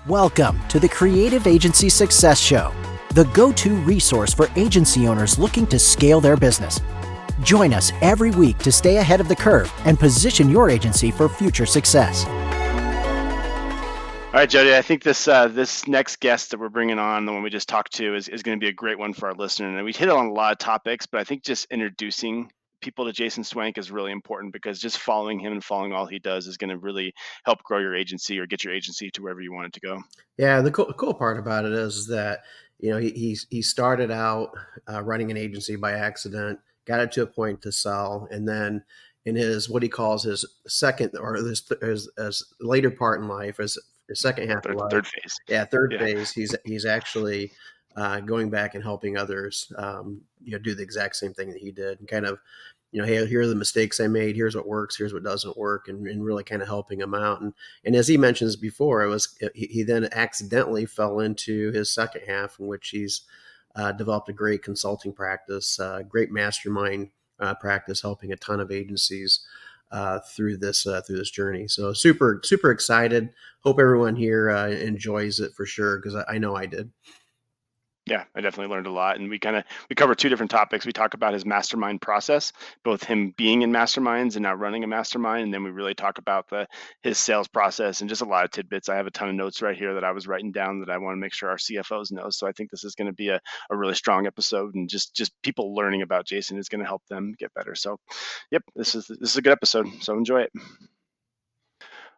Welcome to the Creative Agency Success Show, the go-to resource for agency owners looking to scale their business. Join us every week to stay ahead of the curve and position your agency for future success. All right, Jody, I think this next guest that we're bringing on, the one we just talked to, is going to be a great one for our listener. And we hit on a lot of topics, but I think just introducing people to Jason Swenk is really important, because just following him and following all he does is going to really help grow your agency or get your agency to wherever you want it to go. Yeah, the cool part about it is that, he started out running an agency by accident, got it to a point to sell, and then in his what he calls his second or his later part in life, his second half of life, third phase. Yeah, third phase. He's actually going back and helping others, do the exact same thing that he did, and kind of, hey, here are the mistakes I made. Here's what works. Here's what doesn't work, and really kind of helping him out. And as he mentions before, he then accidentally fell into his second half, in which he's developed a great consulting practice, great mastermind practice, helping a ton of agencies through this journey. So super excited. Hope everyone here enjoys it for sure, because I know I did. Yeah, I definitely learned a lot. And we cover two different topics. We talk about his mastermind process, both him being in masterminds and now running a mastermind. And then we really talk about his sales process and just a lot of tidbits. I have a ton of notes right here that I was writing down that I want to make sure our CFOs know. So I think this is going to be a really strong episode, and just people learning about Jason is going to help them get better. So, yep, this is a good episode. So enjoy it.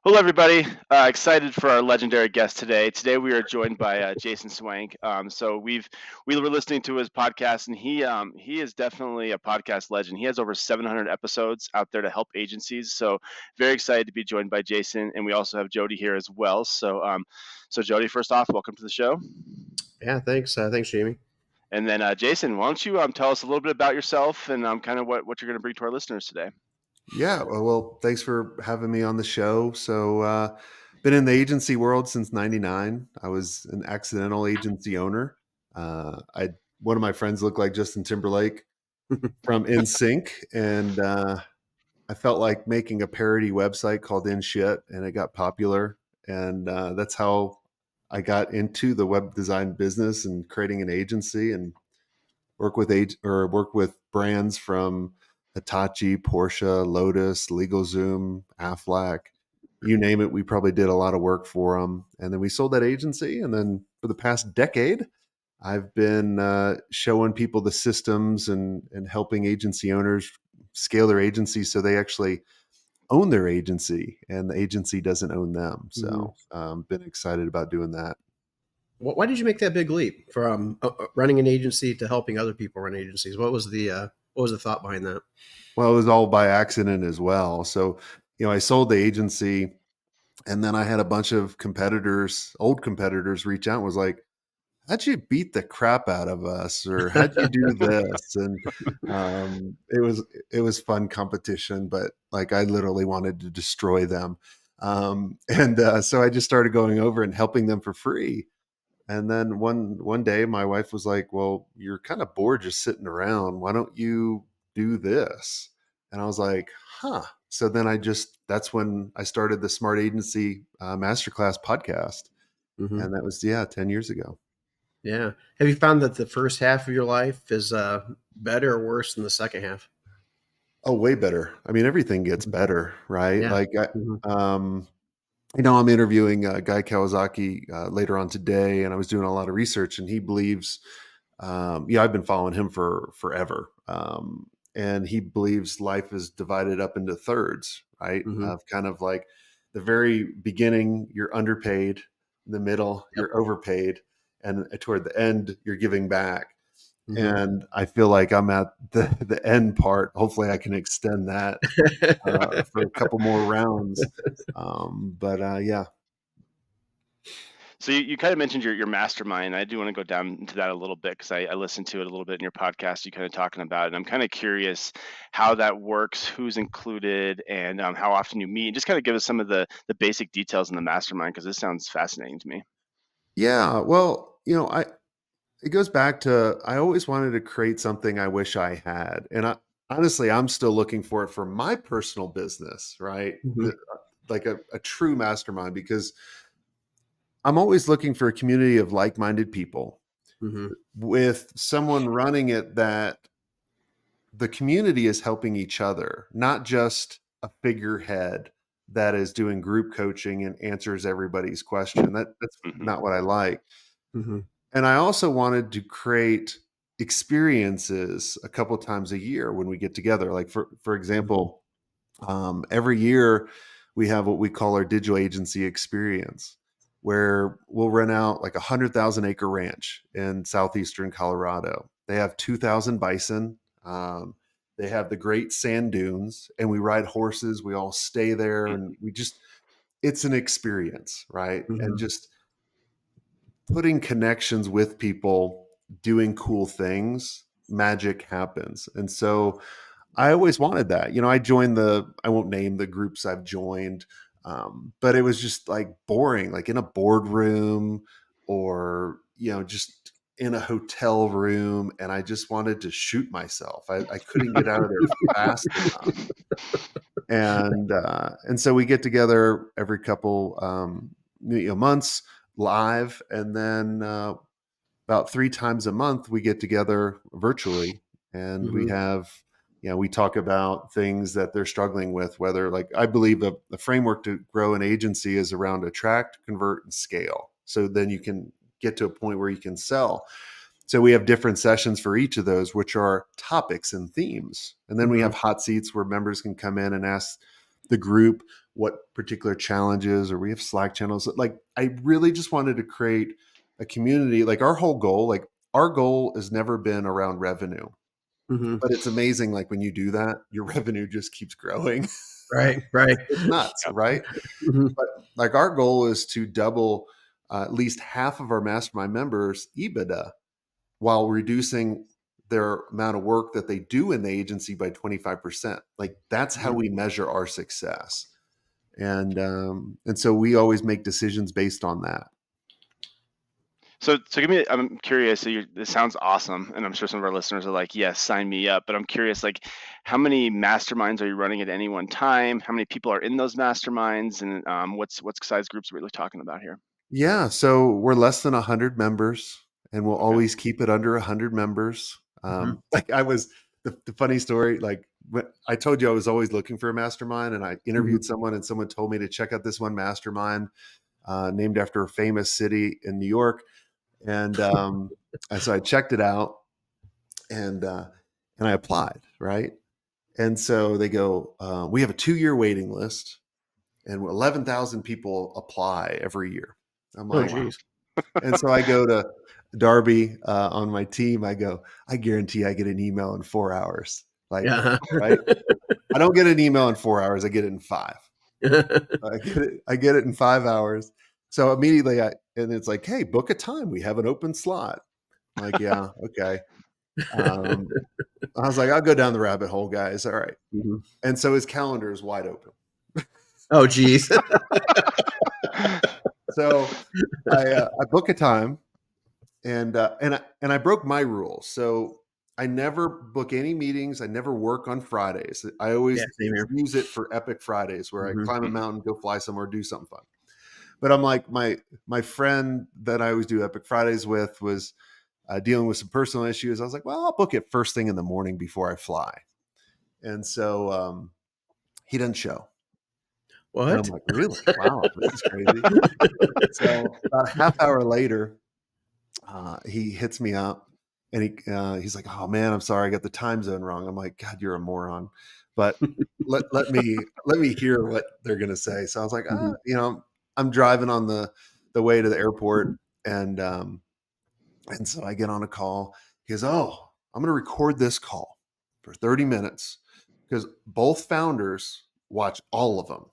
Hello, everybody. Excited for our legendary guest today. Today we are joined by Jason Swenk. So we were listening to his podcast, and he is definitely a podcast legend. He has over 700 episodes out there to help agencies. So very excited to be joined by Jason, and we also have Jody here as well. So Jody, first off, welcome to the show. Yeah, thanks. Thanks, Jamie. And then Jason, why don't you tell us a little bit about yourself and kind of what you're going to bring to our listeners today. Yeah, well, thanks for having me on the show. So, been in the agency world since '99. I was an accidental agency owner. One of my friends looked like Justin Timberlake from NSYNC, and I felt like making a parody website called InShit, and it got popular. And that's how I got into the web design business and creating an agency and work with brands from Hitachi, Porsche, Lotus, LegalZoom, Aflac, you name it. We probably did a lot of work for them. And then we sold that agency. And then for the past decade, I've been showing people the systems and helping agency owners scale their agency so they actually own their agency and the agency doesn't own them. So been excited about doing that. Why did you make that big leap from running an agency to helping other people run agencies? What was the thought behind that? Well, it was all by accident as well. So, I sold the agency, and then I had a bunch of old competitors reach out and was like, how'd you beat the crap out of us? Or how'd you do this? And it was fun competition, but like I literally wanted to destroy them. So I just started going over and helping them for free. And then one day my wife was like, well, you're kind of bored just sitting around. Why don't you do this? And I was like, huh. So then that's when I started the Smart Agency Masterclass podcast. Mm-hmm. And that was, 10 years ago. Yeah. Have you found that the first half of your life is better or worse than the second half? Oh, way better. I mean, everything gets better, right? Yeah. Like, I'm interviewing Guy Kawasaki later on today, and I was doing a lot of research, and he believes, I've been following him for forever. And he believes life is divided up into thirds, right? Mm-hmm. Of kind of like the very beginning, you're underpaid. In the middle, you're overpaid. And toward the end, you're giving back. Mm-hmm. And I feel like I'm at the end part. Hopefully I can extend that for a couple more rounds. Yeah. So you kind of mentioned your mastermind. I do want to go down into that a little bit because I listened to it a little bit in your podcast. You kind of talking about it. And I'm kind of curious how that works, who's included, and how often you meet. Just kind of give us some of the basic details in the mastermind, because this sounds fascinating to me. Yeah, well, it goes back to, I always wanted to create something I wish I had. And honestly, I'm still looking for it for my personal business, right? Mm-hmm. Like a true mastermind, because I'm always looking for a community of like-minded people Mm-hmm. with someone running it that the community is helping each other, not just a figurehead that is doing group coaching and answers everybody's question. That's Hmm. not what I like. Mm-hmm. And I also wanted to create experiences a couple times a year when we get together. Like for example, every year we have what we call our digital agency experience, where we'll rent out like 100,000 acre ranch in southeastern Colorado. They have 2,000 bison. They have the great sand dunes, and we ride horses. We all stay there, and it's an experience, right? And Mm-hmm. just putting connections with people doing cool things, magic happens. And so I always wanted that. I joined I won't name the groups I've joined, but it was just like boring, like in a boardroom or, just in a hotel room. And I just wanted to shoot myself. I couldn't get out of there fast enough. And so we get together every couple, months live. And then, about 3 times a month we get together virtually, and we Mm-hmm. have we talk about things that they're struggling with, whether, like, I believe the framework to grow an agency is around attract, convert, and scale, so then you can get to a point where you can sell. So we have different sessions for each of those, which are topics and themes, and then we Mm-hmm. have hot seats where members can come in and ask the group what particular challenges, or we have Slack channels. Like, I really just wanted to create a community. Like, our goal has never been around revenue, Mm-hmm. but it's amazing. Like, when you do that, your revenue just keeps growing. Right. Right. It's nuts, Yep. right? Mm-hmm. But like, our goal is to double at least half of our mastermind members' EBITDA while reducing their amount of work that they do in the agency by 25%. Like, that's how we measure our success. And so we always make decisions based on that. So give me. I'm curious. So this sounds awesome, and I'm sure some of our listeners are like, "Yes, sign me up." But I'm curious, like, how many masterminds are you running at any one time? How many people are in those masterminds, and what's size groups are we really talking about here? Yeah, so we're less than 100 members, and we'll Okay. always keep it under 100 members. Mm-hmm. Like, I was the funny story, like, when I told you I was always looking for a mastermind, and I interviewed someone, and someone told me to check out this one mastermind named after a famous city in New York. And so I checked it out, and I applied, right? And so they go, we have a 2-year waiting list, and 11,000 people apply every year. I'm Oh, like, geez. and so I go to Darby on my team. I go, I guarantee I get an email in 4 hours. Like, Yeah. right? I don't get an email in 4 hours. I get it in 5. I get it in 5 hours. So immediately and it's like, hey, book a time. We have an open slot. I'm like, yeah, okay. I was like, I'll go down the rabbit hole, guys. All right. Mhm. And so his calendar is wide open. Oh, geez. So I book a time, and I broke my rules. So I never book any meetings. I never work on Fridays. I always Yeah, same here. use it for Epic Fridays, where I Mhm. climb a mountain, go fly somewhere, do something fun. But I'm like, my friend that I always do Epic Fridays with was dealing with some personal issues. I was like, well, I'll book it first thing in the morning before I fly. And so he doesn't show. And I'm What? like, really? Wow, this is crazy. So about a half hour later, he hits me up, and he's like, oh man, I'm sorry, I got the time zone wrong. I'm like, God, you're a moron. But let me hear what they're gonna say. So I was like, Mhm. I'm driving on the way to the airport, and so I get on a call. He goes, oh, I'm gonna record this call for 30 minutes because both founders watch all of them,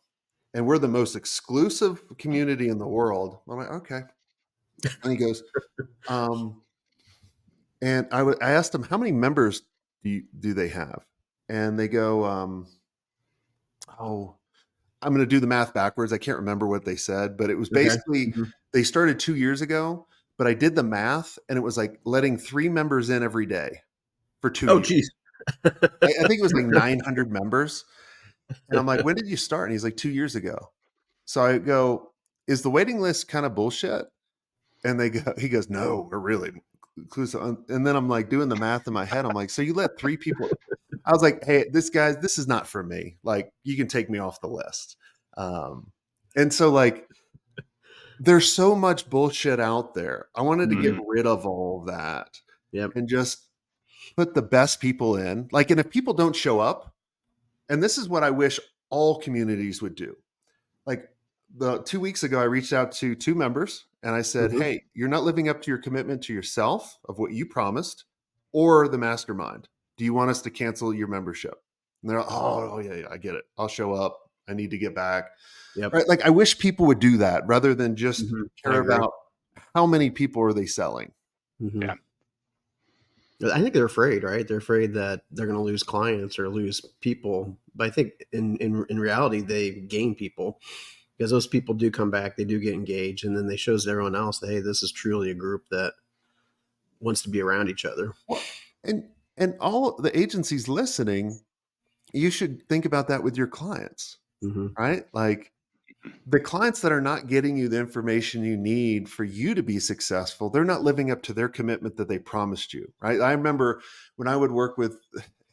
and we're the most exclusive community in the world. I'm like, okay. And he goes, um, and I asked them, how many members do they have? And they go, oh, I'm going to do the math backwards. I can't remember what they said, but it was Okay. basically, Mhm. they started 2 years ago, but I did the math, and it was like letting 3 members in every day for 2 Oh, years. geez. I think it was like 900 members. And I'm like, when did you start? And he's like, 2 years ago. So I go, is the waiting list kind of bullshit? And he goes, no, we're really inclusive. And then I'm like doing the math in my head. I'm like, so you let 3 people, I was like, hey, this is not for me. Like, you can take me off the list. And so like, there's so much bullshit out there. I wanted to get rid of all of that and just put the best people in. Like, and if people don't show up, and this is what I wish all communities would do. Like 2 weeks ago, I reached out to 2 members and I said, hey, you're not living up to your commitment to yourself of what you promised or the mastermind. Do you want us to cancel your membership? And they're like, oh yeah, I get it. I'll show up. I need to get back. Right. Like, I wish people would do that rather than just care about how many people are they selling. Yeah. I think they're afraid, right? They're afraid that they're going to lose clients or lose people. But I think in reality, they gain people because those people do come back, they do get engaged, and then they shows everyone else that, hey, this is truly a group that wants to be around each other. Well, and all the agencies listening, you should think about that with your clients, right? Like, the clients that are not getting you the information you need for you to be successful, they're not living up to their commitment that they promised you, right? I remember when I would work with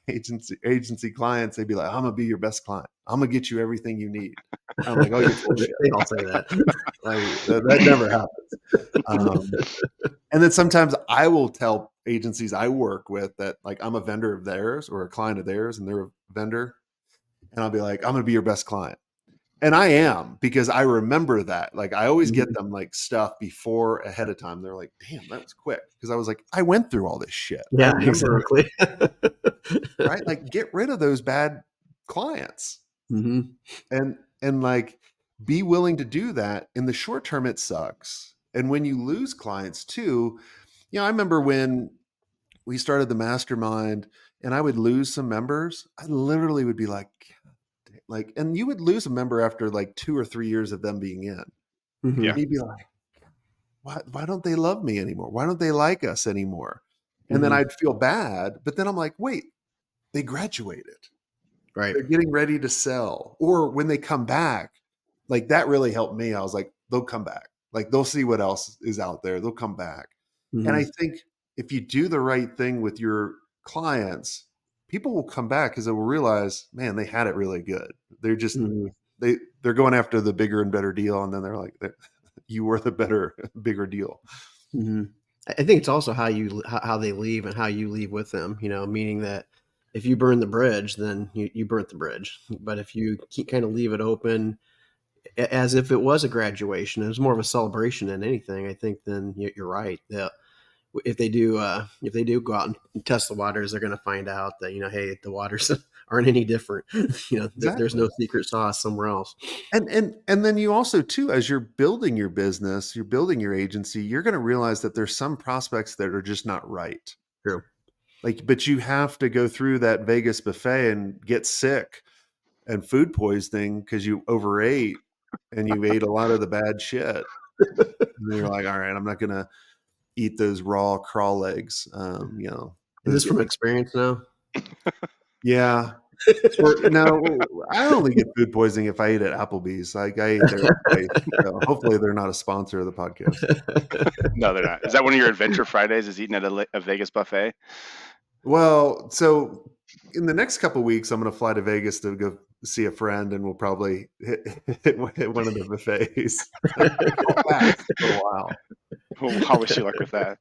agency clients, they'd be like, I'm gonna be your best client. I'm gonna get you everything you need. I'm like, oh, you're bullshit. They all say that. Like, that never happens. And then sometimes I will tell agencies I work with that, like, I'm a vendor of theirs or a client of theirs and they're a vendor. And I'll be like, I'm gonna be your best client. And I am, because I remember that. Like, I always get them like stuff before ahead of time. They're like, damn, that was quick. Because I was like, I went through all this shit. Yeah, exactly. Right? Like, get rid of those bad clients. And like, be willing to do that. In the short term, it sucks. And when you lose clients too, I remember when we started the mastermind and I would lose some members, I literally would be like, and you would lose a member after like 2 or 3 years of them being in. Yeah. You'd be like, why don't they love me anymore? Why don't they like us anymore? And then I'd feel bad, but then I'm like, wait, they graduated. Right. They're getting ready to sell. Or when they come back, like, that really helped me. I was like, they'll come back. Like, they'll see what else is out there. They'll come back. And I think if you do the right thing with your clients, people will come back because they will realize, man, they had it really good. They're just, they're going after the bigger and better deal. And then they're like, you were the better, bigger deal. I think it's also how they leave and how you leave with them, meaning that if you burn the bridge, then you burnt the bridge. But if you kind of leave it open as if it was a graduation, it was more of a celebration than anything, I think then you're right. If they do go out and test the waters, they're going to find out that, hey, the waters aren't any different. There's no secret sauce somewhere else. And then you also too, as you're building your business, you're building your agency, you're going to realize that there's some prospects that are just not right. True. Like, but you have to go through that Vegas buffet and get sick and food poisoning because you overate and you ate a lot of the bad shit. And you're like, all right, I'm not going to eat those raw craw legs. Is this from experience now? Yeah. No, I only get food poisoning if I eat at Applebee's. Like, I ate there twice. So hopefully they're not a sponsor of the podcast. No, they're not. Is that one of your Adventure Fridays, is eating at a Vegas buffet? Well, so in the next couple of weeks, I'm going to fly to Vegas to go see a friend, and we'll probably hit one of the buffets. I'll fast for a while. Well, I wish you luck with that.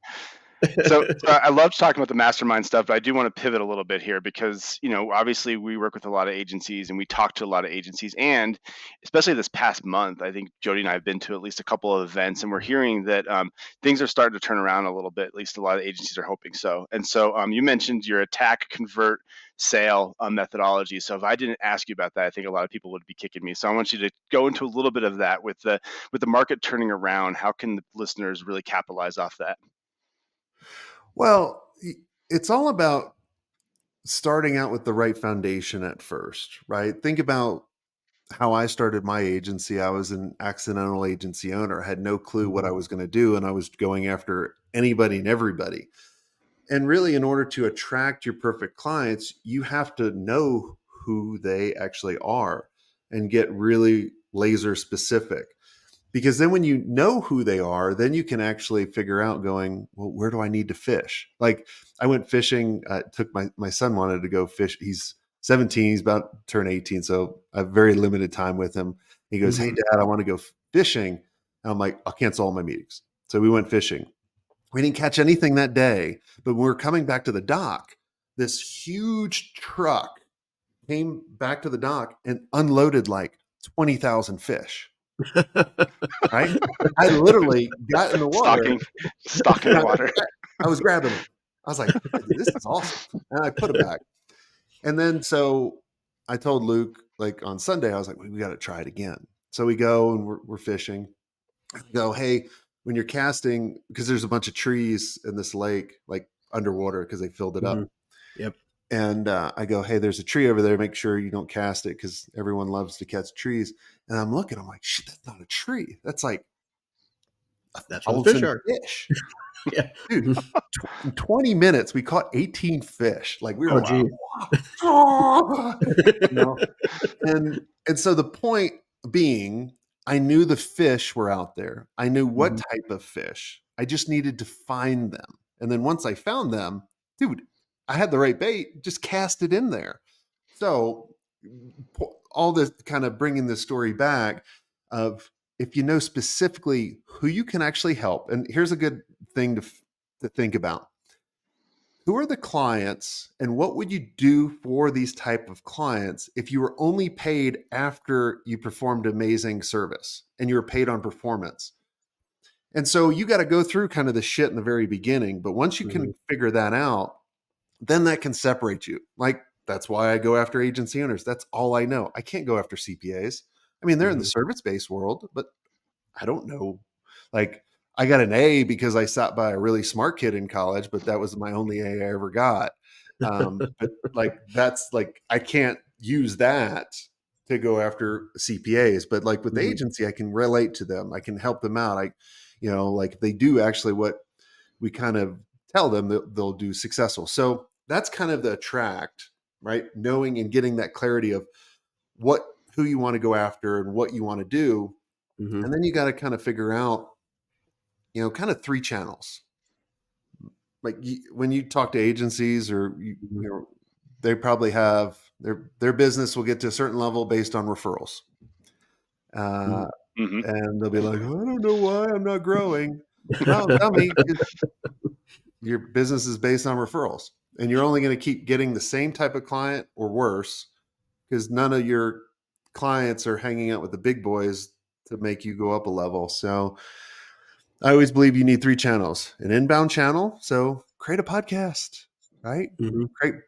So I love talking about the mastermind stuff, but I do want to pivot a little bit here because, obviously we work with a lot of agencies and we talk to a lot of agencies, and especially this past month, I think Jody and I have been to at least a couple of events, and we're hearing that things are starting to turn around a little bit. At least a lot of agencies are hoping so. And so you mentioned your attack, convert, sale methodology. So if I didn't ask you about that, I think a lot of people would be kicking me. So I want you to go into a little bit of that with the market turning around. How can the listeners really capitalize off that? Well, it's all about starting out with the right foundation at first, right? Think about how I started my agency. I was an accidental agency owner. I had no clue what I was going to do, and I was going after anybody and everybody. And really, in order to attract your perfect clients, you have to know who they actually are and get really laser specific. Because then when you know who they are, then you can actually figure out going, well, where do I need to fish? Like I went fishing, took my son wanted to go fish. He's 17, he's about to turn 18. So I have very limited time with him. He goes, hey dad, I want to go fishing. And I'm like, I'll cancel all my meetings. So we went fishing. We didn't catch anything that day, but when we were coming back to the dock, this huge truck came back to the dock and unloaded like 20,000 fish. Right? I literally got in the water. Stocking the water. I was grabbing them. I was like, this is awesome. And I put them back. And then so I told Luke, like on Sunday, I was like, we got to try it again. So we go and we're fishing. I go, hey, when you're casting, because there's a bunch of trees in this lake, like underwater, because they filled it up. Yep. And I go, hey, there's a tree over there. Make sure you don't cast it because everyone loves to catch trees. And I'm looking, I'm like, shit, that's not a tree. That's like that's what the fish are. Fish. Yeah. Dude, in 20 minutes, we caught 18 fish. Like we were like, you know? And so the point being, I knew the fish were out there. I knew what type of fish. I just needed to find them. And then once I found them, dude, I had the right bait, just cast it in there. So all this kind of bringing the story back of if you know specifically who you can actually help. And here's a good thing to think about. Who are the clients and what would you do for these type of clients if you were only paid after you performed amazing service and you were paid on performance? And so you got to go through kind of the shit in the very beginning. But once you can figure that out, then that can separate you. Like, that's why I go after agency owners. That's all I know. I can't go after CPAs. I mean, they're in the service-based world, but I don't know. Like, I got an A because I sat by a really smart kid in college, but that was my only A I ever got. But like, that's like, I can't use that to go after CPAs, but like with the agency, I can relate to them. I can help them out. Like they do actually what we kind of tell them that they'll do successful. So that's kind of the attract, right? Knowing and getting that clarity of who you want to go after and what you want to do. And then you got to kind of figure out, kind of 3 channels. Like when you talk to agencies or, they probably have their business will get to a certain level based on referrals. And they'll be like, I don't know why I'm not growing. No, tell me. Your business is based on referrals and you're only going to keep getting the same type of client or worse because none of your clients are hanging out with the big boys to make you go up a level. So I always believe you need 3 channels. An inbound channel. So create a podcast, right?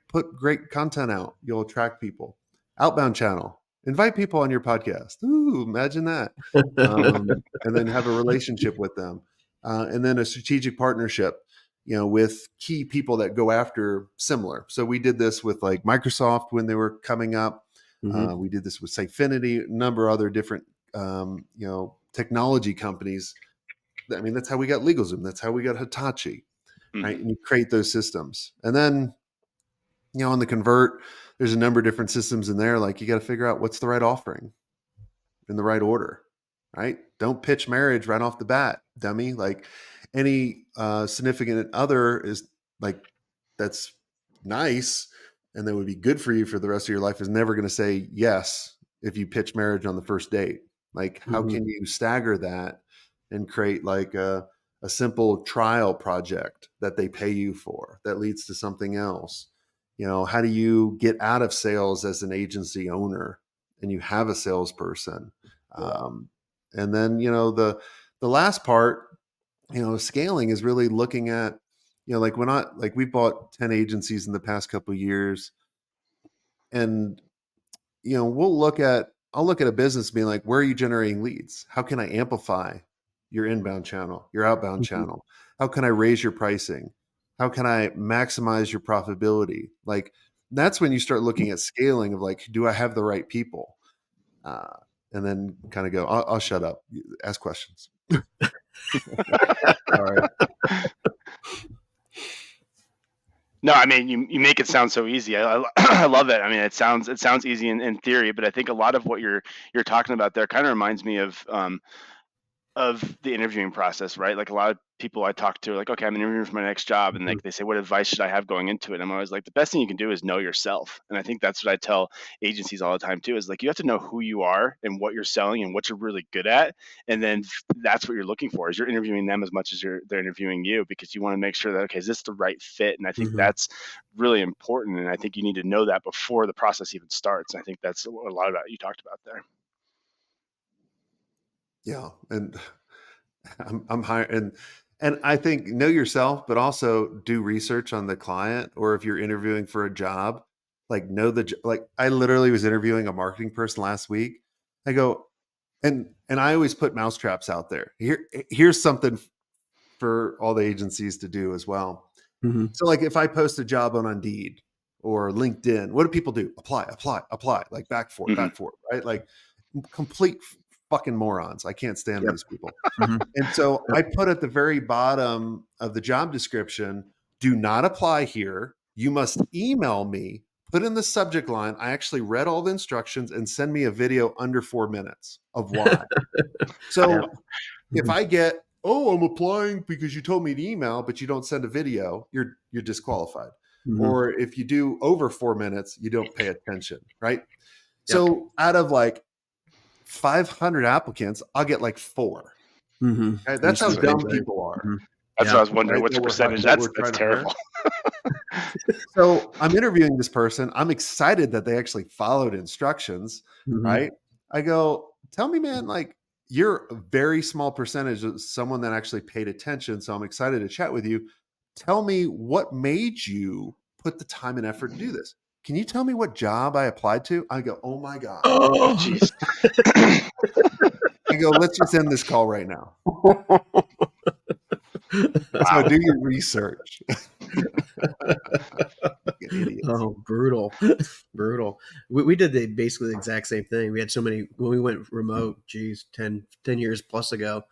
Put great content out. You'll attract people. Outbound channel. Invite people on your podcast. Ooh, imagine that. And then have a relationship with them. And then a strategic partnership, with key people that go after similar. So we did this with like Microsoft when they were coming up. We did this with Sitefinity, a number of other different, technology companies. I mean, that's how we got LegalZoom. That's how we got Hitachi, right? And you create those systems. And then, on the Convert, there's a number of different systems in there. Like you got to figure out what's the right offering in the right order, right? Don't pitch marriage right off the bat, dummy. Like any significant other is like, that's nice. And that would be good for you for the rest of your life is never going to say yes if you pitch marriage on the first date. Like, how can you stagger that and create like a simple trial project that they pay you for that leads to something else? How do you get out of sales as an agency owner and you have a salesperson? And then, the last part, scaling is really looking at, like we bought 10 agencies in the past couple of years and, I'll look at a business being like, where are you generating leads? How can I amplify your inbound channel, your outbound channel? How can I raise your pricing? How can I maximize your profitability? Like that's when you start looking at scaling of like, do I have the right people? And then kind of go, I'll shut up. Ask questions. All right. No, I mean you make it sound so easy. I love it. I mean, it sounds easy in theory, but I think a lot of what you're talking about there kind of reminds me of of the interviewing process, right? Like a lot of people I talk to are like, okay, I'm interviewing for my next job. And like they say, what advice should I have going into it? And I'm always like, the best thing you can do is know yourself. And I think that's what I tell agencies all the time too, is like, you have to know who you are and what you're selling and what you're really good at. And then that's what you're looking for, is you're interviewing them as much as they're interviewing you, because you want to make sure that, okay, is this the right fit? And I think that's really important. And I think you need to know that before the process even starts. And I think that's a lot about you talked about there. Yeah. And I'm high, and I think know yourself, but also do research on the client. Or if you're interviewing for a job, like like I literally was interviewing a marketing person last week. I go, and I always put mousetraps out there. Here's something for all the agencies to do as well. So like if I post a job on Indeed or LinkedIn, what do people do? Apply, like back for it, right? Like complete fucking morons. I can't stand these people. And so I put at the very bottom of the job description, do not apply here. You must email me, put in the subject line. I actually read all the instructions and send me a video under 4 minutes of why. So if I get, oh, I'm applying because you told me to email, but you don't send a video, you're disqualified. Or if you do over 4 minutes, you don't pay attention, right? So out of like 500 applicants, I'll get like 4. Okay? That's how dumb people are. That's what I was wondering. What's your percentage? That's terrible. So I'm interviewing this person. I'm excited that they actually followed instructions, right? I go, tell me, man, like you're a very small percentage of someone that actually paid attention. So I'm excited to chat with you. Tell me what made you put the time and effort to do this. Can you tell me what job I applied to? I go, oh my God. Oh, jeez. I go, let's just end this call right now. So do your research. Oh, brutal. We did basically the exact same thing. We had so many, when we went remote, 10 years plus ago,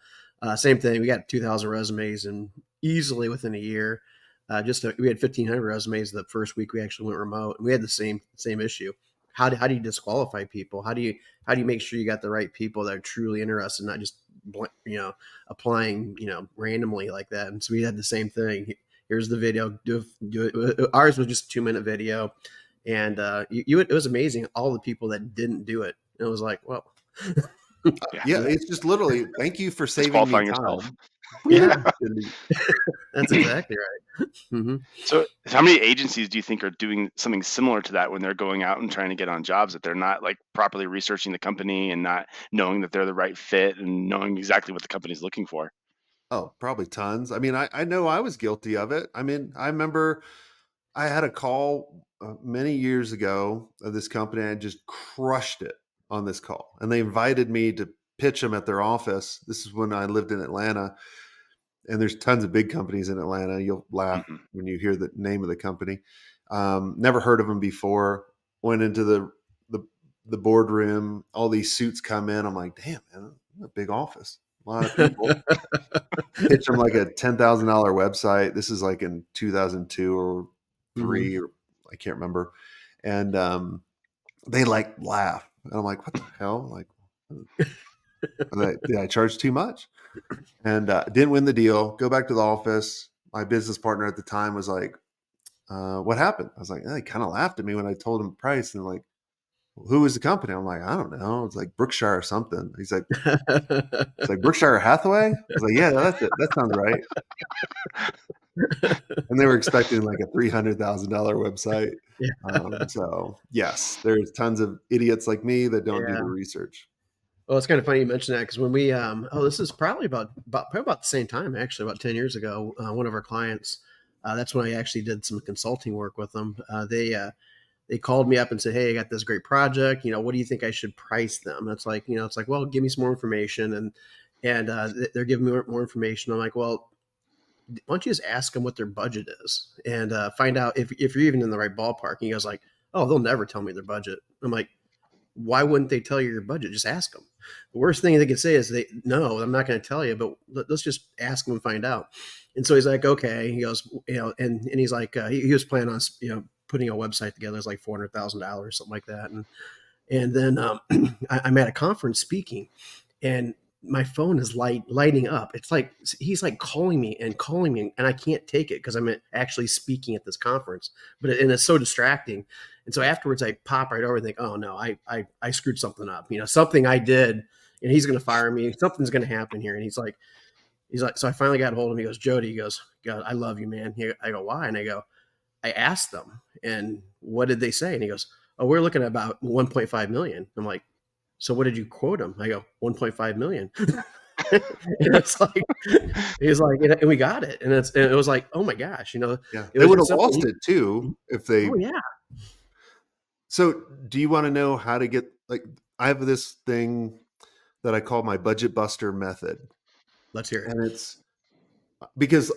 same thing. We got 2,000 resumes and easily within a year, we had 1,500 resumes the first week we actually went remote, and we had the same issue. How do you disqualify people? How do you make sure you got the right people that are truly interested, not just applying randomly like that? And so we had the same thing. Here's the video. Do it. Ours was just a 2-minute video, and it was amazing. All the people that didn't do it, and it was like, well, yeah, it's just literally thank you for saving me time. Yourself. Yeah, that's exactly right. So how many agencies do you think are doing something similar to that when they're going out and trying to get on jobs, that they're not like properly researching the company and not knowing that they're the right fit and knowing exactly what the company's looking for? Oh, probably tons. I mean, I know I was guilty of it. I mean, I remember I had a call many years ago of this company. I just crushed it on this call, and they invited me to pitch them at their office. This is when I lived in Atlanta, and there's tons of big companies in Atlanta. You'll laugh when you hear the name of the company. Never heard of them before. Went into the boardroom. All these suits come in. I'm like, damn, man, a big office. A lot of people. Pitch them like a $10,000 website. This is like in 2002 or 3, or I can't remember. And they like laugh. And I'm like, what the hell? Like, did I charge too much? And didn't win the deal. Go back to the office. My business partner at the time was like, what happened? I was like, they kind of laughed at me when I told him the price. And like, who was the company? I'm like, I don't know. It's like Brookshire or something. He's like, it's like Brookshire Hathaway. I was like, yeah, that's it. That sounds right. And they were expecting like a $300,000 website. So yes, there's tons of idiots like me that don't do the research. Well, it's kind of funny you mentioned that, because when we, this is probably about the same time, actually, about 10 years ago, one of our clients, that's when I actually did some consulting work with them. They called me up and said, hey, I got this great project. What do you think I should price them? And it's like, well, give me some more information. And they're giving me more information. I'm like, well, why don't you just ask them what their budget is and find out if you're even in the right ballpark. And he goes like, oh, they'll never tell me their budget. I'm like, why wouldn't they tell you your budget? Just ask them. The worst thing they could say is no, I'm not going to tell you, but let's just ask them and find out. And so he's like, okay. He goes, and he's like, he was planning on, putting a website together. It's like $400,000, something like that. And then I'm at a conference speaking, and my phone is lighting up. It's like he's like calling me, and I can't take it because I'm actually speaking at this conference. And it's so distracting. And so afterwards, I pop right over and think, oh no, I screwed something up. Something I did, and he's going to fire me. Something's going to happen here. And he's like, so I finally got a hold of him. He goes, Jody, he goes, God, I love you, man. I go, why? And I go, I asked them, and what did they say? And he goes, oh, we're looking at about 1.5 million. I'm like, so what did you quote him? I go, 1.5 million. And it's like, he's like, and we got it. And it was like, oh my gosh, Yeah, it they would was have lost it too if they. Oh yeah. So do you want to know how to get, like, I have this thing that I call my budget buster method. Let's hear it. And it's because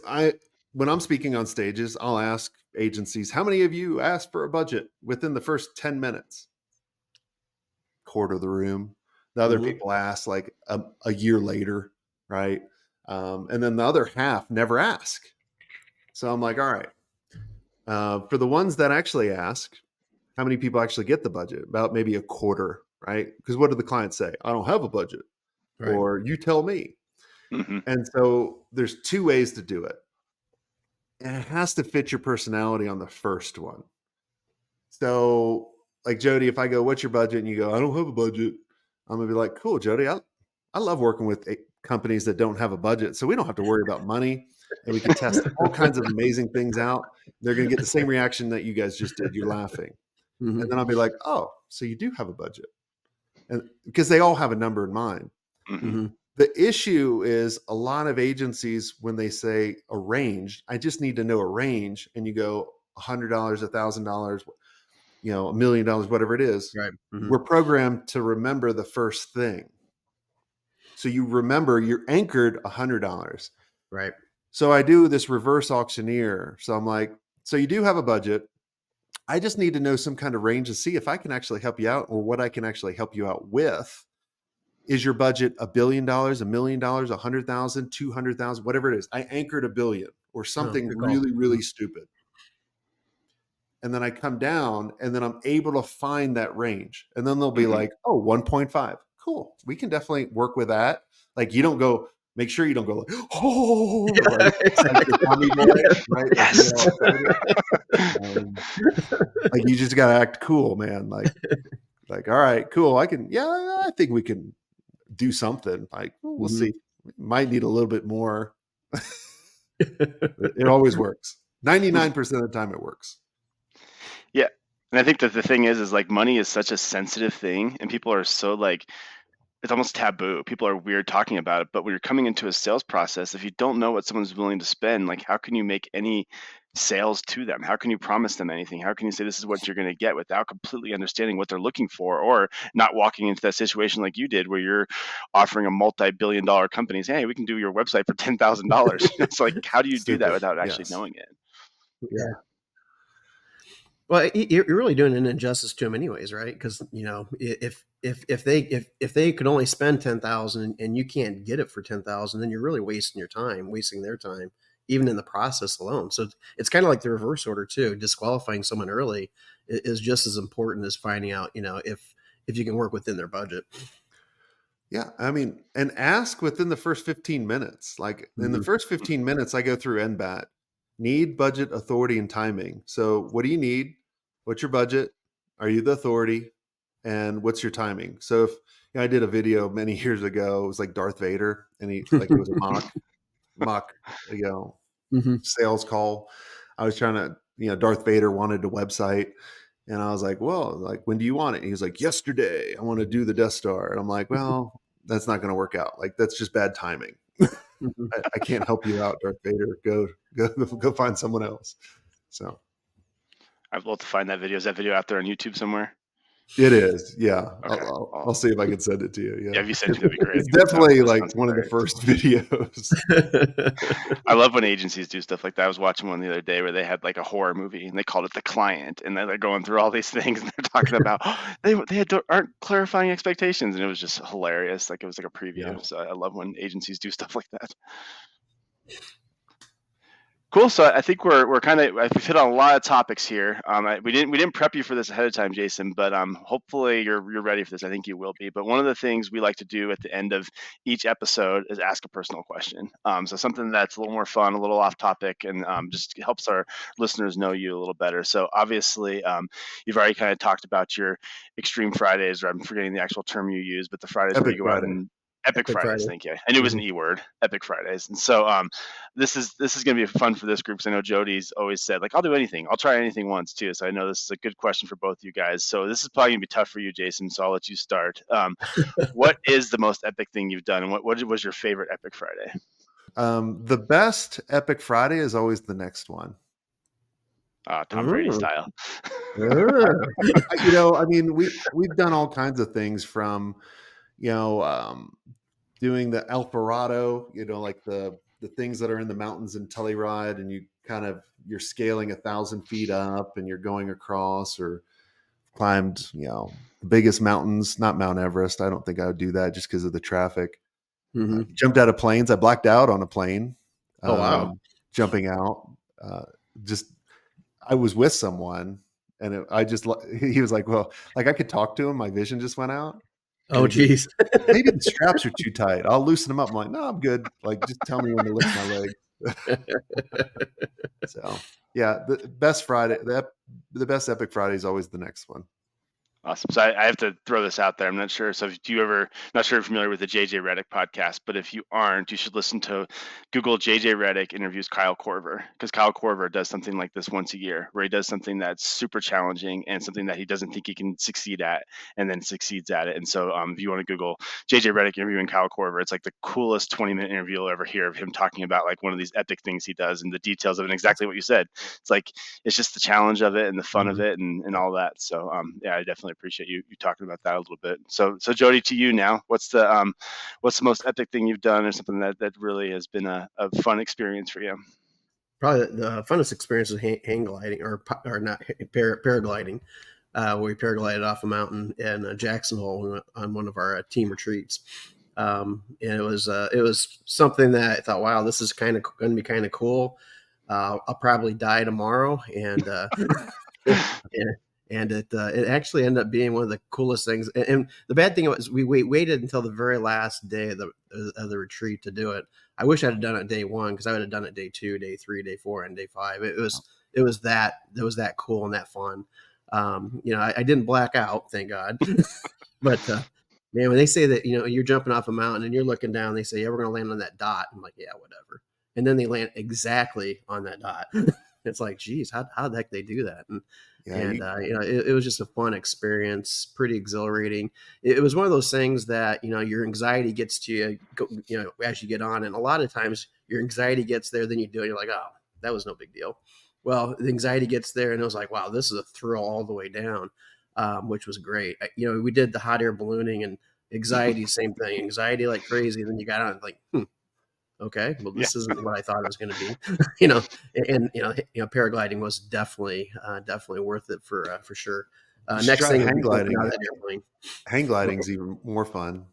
when I'm speaking on stages, I'll ask agencies, how many of you asked for a budget within the first 10 minutes? Quarter of the room. The other people ask like a year later, right? And then the other half never ask. So I'm like, all right. For the ones that actually ask, how many people actually get the budget? About maybe a quarter, right? Because what do the clients say? I don't have a budget. Right. Or you tell me. Mm-hmm. And so there's two ways to do it. And it has to fit your personality on the first one. So like Jody, if I go, what's your budget? And you go, I don't have a budget. I'm going to be like, cool, Jody. I love working with companies that don't have a budget. So we don't have to worry about money, and we can test all kinds of amazing things out. They're going to get the same reaction that you guys just did. You're laughing. Mm-hmm. And then I'll be like, oh, so you do have a budget. And because they all have a number in mind. Mm-hmm. The issue is a lot of agencies, when they say a range, I just need to know a range. And you go $100, $1,000, $1 million, whatever it is. Right. Mm-hmm. We're programmed to remember the first thing. So you remember you're anchored $100. Right. So I do this reverse auctioneer. So I'm like, so you do have a budget. I just need to know some kind of range to see if I can actually help you out, or what I can actually help you out with. Is your budget $1 billion, $1 million, 100,000, 200,000, whatever it is? I anchored $1 billion or something really, really stupid. And then I come down, and then I'm able to find that range. And then they'll be like, oh, 1.5. Cool. We can definitely work with that. Like, you don't go, make sure you don't go like, oh, like the Tommy boy, right? Yes. Like, you just got to act cool, man. Like, all right, cool. I think we can do something. Like, we'll see. Might need a little bit more. It always works. 99% of the time it works. Yeah. And I think that the thing is like, money is such a sensitive thing, and people are so like, it's almost taboo. People are weird talking about it. But when you're coming into a sales process, if you don't know what someone's willing to spend, like, how can you make any sales to them? How can you promise them anything? How can you say this is what you're going to get without completely understanding what they're looking for, or not walking into that situation like you did, where you're offering a multi-billion-dollar company, hey, we can do your website for $10,000. It's like, how do you do that without actually knowing it? Yeah. Well, you're really doing an injustice to them, anyways, right? Because if they could only spend $10,000 and you can't get it for $10,000, then you're really wasting their time, even in the process alone. So it's kind of like the reverse order too. Disqualifying someone early is just as important as finding out, if you can work within their budget. Yeah, I mean, and ask within the first 15 minutes. Like in the first 15 minutes, I go through NBAT. Need, budget, authority, and timing. So what do you need? What's your budget? Are you the authority? And what's your timing? So if I did a video many years ago, it was like Darth Vader, and he like, it was a mock sales call. I was trying to, Darth Vader wanted a website, and I was like, well, like, when do you want it? And he was like, yesterday. I want to do the Death Star. And I'm like, well, that's not going to work out. Like, that's just bad timing. I can't help you out, Darth Vader. Go find someone else. So I'd love to find that video. Is that video out there on YouTube somewhere? It is. Yeah. Okay. I'll see if I can send it to you. Yeah, if you send it, that'd be great. It's definitely like one of the first videos. I love when agencies do stuff like that. I was watching one the other day where they had like a horror movie, and they called it The Client, and they're going through all these things, and they're talking about they aren't clarifying expectations, and it was just hilarious. Like, it was like a preview. Yeah. So I love when agencies do stuff like that. Cool. So I think we've hit on a lot of topics here. We didn't prep you for this ahead of time, Jason, but hopefully you're ready for this. I think you will be. But one of the things we like to do at the end of each episode is ask a personal question. So something that's a little more fun, a little off topic, and just helps our listeners know you a little better. So obviously, you've already kind of talked about your Extreme Fridays, or I'm forgetting the actual term you use, but the Fridays where Epic you go out Friday. and Epic Fridays. Friday. Thank you. I knew it was an E word, Epic Fridays. And so this is going to be fun for this group, because I know Jody's always said, like, I'll do anything. I'll try anything once too. So I know this is a good question for both you guys. So this is probably going to be tough for you, Jason. So I'll let you start. What is the most epic thing you've done, and what was your favorite Epic Friday? The best Epic Friday is always the next one. Tom Brady style. I mean, we've done all kinds of things, from, doing the Alvarado, like the things that are in the mountains in Telluride, and you're scaling 1,000 feet up and you're going across, or climbed, the biggest mountains, not Mount Everest. I don't think I would do that just because of the traffic. Jumped out of planes. I blacked out on a plane. Oh, wow. Jumping out. I was with someone, and he was like, well, like I could talk to him. My vision just went out. Oh, geez. Maybe the straps are too tight. I'll loosen them up. I'm like, no, I'm good. Like, just tell me when to lift my leg. So yeah, the best Friday, the best Epic Friday is always the next one. Awesome. So I have to throw this out there. I'm not sure. So if not sure if you're familiar with the JJ Redick podcast, but if you aren't, you should listen to Google JJ Redick interviews Kyle Korver, because Kyle Korver does something like this once a year, where he does something that's super challenging and something that he doesn't think he can succeed at, and then succeeds at it. And so if you want to Google JJ Redick interviewing Kyle Korver, it's like the coolest 20-minute interview you'll ever hear of him talking about like one of these epic things he does and the details of it. And exactly what you said. It's like, it's just the challenge of it and the fun of it and all that. So yeah, I definitely appreciate you talking about that a little bit. So Jody, to you now, what's the most epic thing you've done, or something that really has been a fun experience for you? Probably the funnest experience is hang gliding, or not paragliding, where we paraglided off a mountain in Jackson Hole on one of our team retreats. And it was something that I thought, wow, this is kind of going to be kind of cool. I'll probably die tomorrow, and and it actually ended up being one of the coolest things. And the bad thing was we waited until the very last day of the retreat to do it. I wish I'd have done it day one, because I would have done it day 2, day 3, day 4, and day 5. It was that cool and that fun. I didn't black out, thank God. But man, when they say that, you're jumping off a mountain and you're looking down, they say, yeah, we're going to land on that dot. I'm like, yeah, whatever. And then they land exactly on that dot. It's like, geez, how the heck they do that? It was just a fun experience, pretty exhilarating. It was one of those things that, your anxiety gets to you, as you get on. And a lot of times your anxiety gets there, then you do it. You're like, oh, that was no big deal. Well, the anxiety gets there, and it was like, wow, this is a thrill all the way down, which was great. We did the hot air ballooning, and anxiety, same thing, anxiety like crazy. And then you got on like, okay, well, this isn't what I thought it was going to be, and paragliding was definitely worth it for sure. Next thing, hang gliding. Hang gliding is even more fun.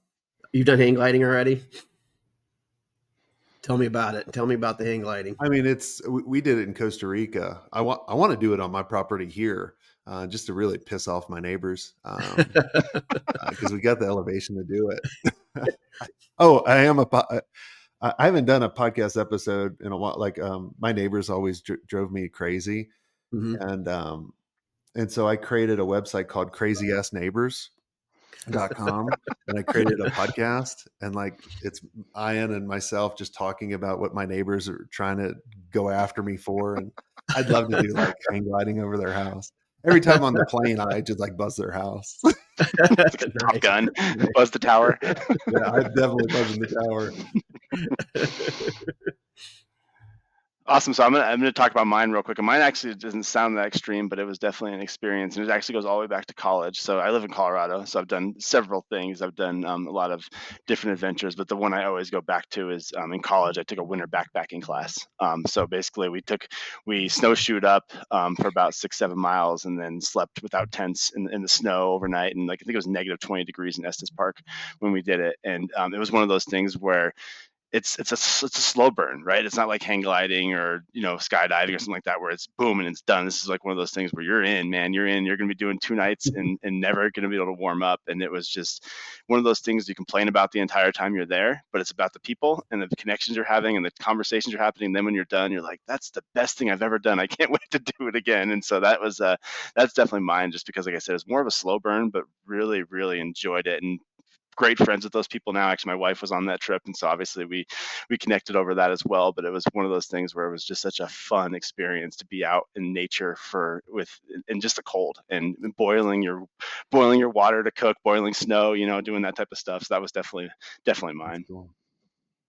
You've done hang gliding already? Tell me about it. Tell me about the hang gliding. I mean, we did it in Costa Rica. I want to do it on my property here, just to really piss off my neighbors, because we got the elevation to do it. I haven't done a podcast episode in a while. Like, my neighbors always drove me crazy. Mm-hmm. And so I created a website called crazyassneighbors.com, and I created a podcast, and like, it's Ian and myself just talking about what my neighbors are trying to go after me for. And I'd love to do like hang gliding over their house. Every time on the plane, I just like buzz their house. Like a Top Gun, buzz the tower. Yeah, I definitely buzz in the tower. Awesome. So I'm gonna talk about mine real quick. And mine actually doesn't sound that extreme, but it was definitely an experience, and it actually goes all the way back to college. So I live in Colorado, so I've done several things. I've done a lot of different adventures, but the one I always go back to is in college. I took a winter backpacking class. So basically, we snowshoed up for about 6-7 miles, and then slept without tents in the snow overnight. And like, I think it was -20 degrees in Estes Park when we did it, and it was one of those things where it's a slow burn, right? It's not like hang gliding or, skydiving or something like that, where it's boom and it's done. This is like one of those things where you're in, man, you're going to be doing 2 nights and never going to be able to warm up. And it was just one of those things you complain about the entire time you're there, but it's about the people and the connections you're having and the conversations you're having. And then when you're done, you're like, that's the best thing I've ever done. I can't wait to do it again. And so that's definitely mine, just because, like I said, it's more of a slow burn, but really, really enjoyed it. And great friends with those people now. Actually, my wife was on that trip, and so obviously we connected over that as well. But it was one of those things where it was just such a fun experience to be out in nature in just the cold and boiling your water to cook, boiling snow, doing that type of stuff. So that was definitely mine. Cool.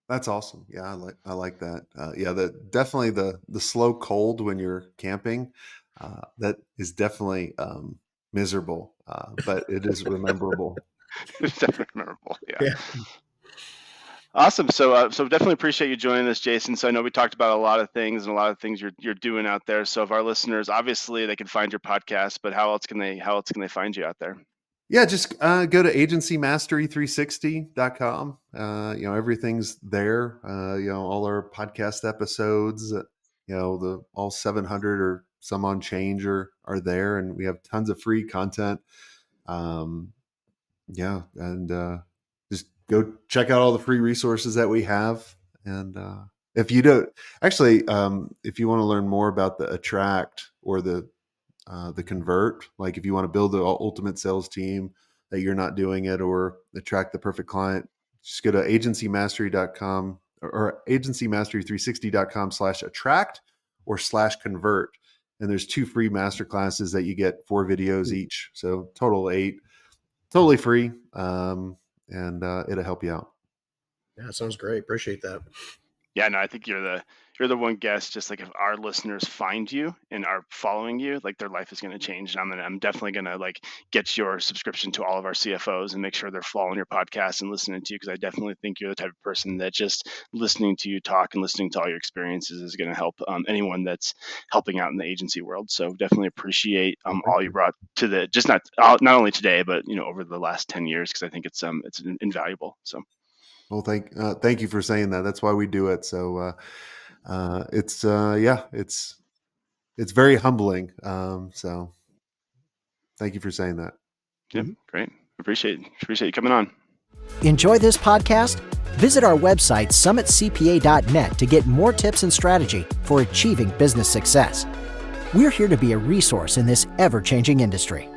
That's awesome. Yeah, I like that. Definitely the slow cold when you're camping. That is definitely miserable, but it is rememberable. It's definitely memorable. Yeah. Awesome. So definitely appreciate you joining us, Jason. So I know we talked about a lot of things and a lot of things you're doing out there. So if our listeners, obviously they can find your podcast, but how else can they find you out there? Yeah, just go to agencymastery360.com. Everything's there. All our podcast episodes, all 700 or some on change are there, and we have tons of free content. Just go check out all the free resources that we have. And if you want to learn more about the attract or the convert, like if you want to build the ultimate sales team that you're not doing it, or attract the perfect client, just go to agencymastery.com or agencymastery360.com/attract or /convert. And there's 2 free masterclasses that you get 4 videos each. So total 8, totally free. And it'll help you out. Yeah, sounds great. Appreciate that. Yeah, no, I think you're the one guest. Just like, if our listeners find you and are following you, like, their life is going to change. And I'm definitely going to get your subscription to all of our CFOs and make sure they're following your podcast and listening to you, because I definitely think you're the type of person that just listening to you talk and listening to all your experiences is going to help anyone that's helping out in the agency world. So definitely appreciate all you brought to the, just not only today, but over the last 10 years, because I think it's invaluable. So. Well, thank you for saying that. That's why we do it. So it's very humbling. So thank you for saying that. Yeah, great. Appreciate you coming on. Enjoy this podcast? Visit our website, summitcpa.net, to get more tips and strategy for achieving business success. We're here to be a resource in this ever-changing industry.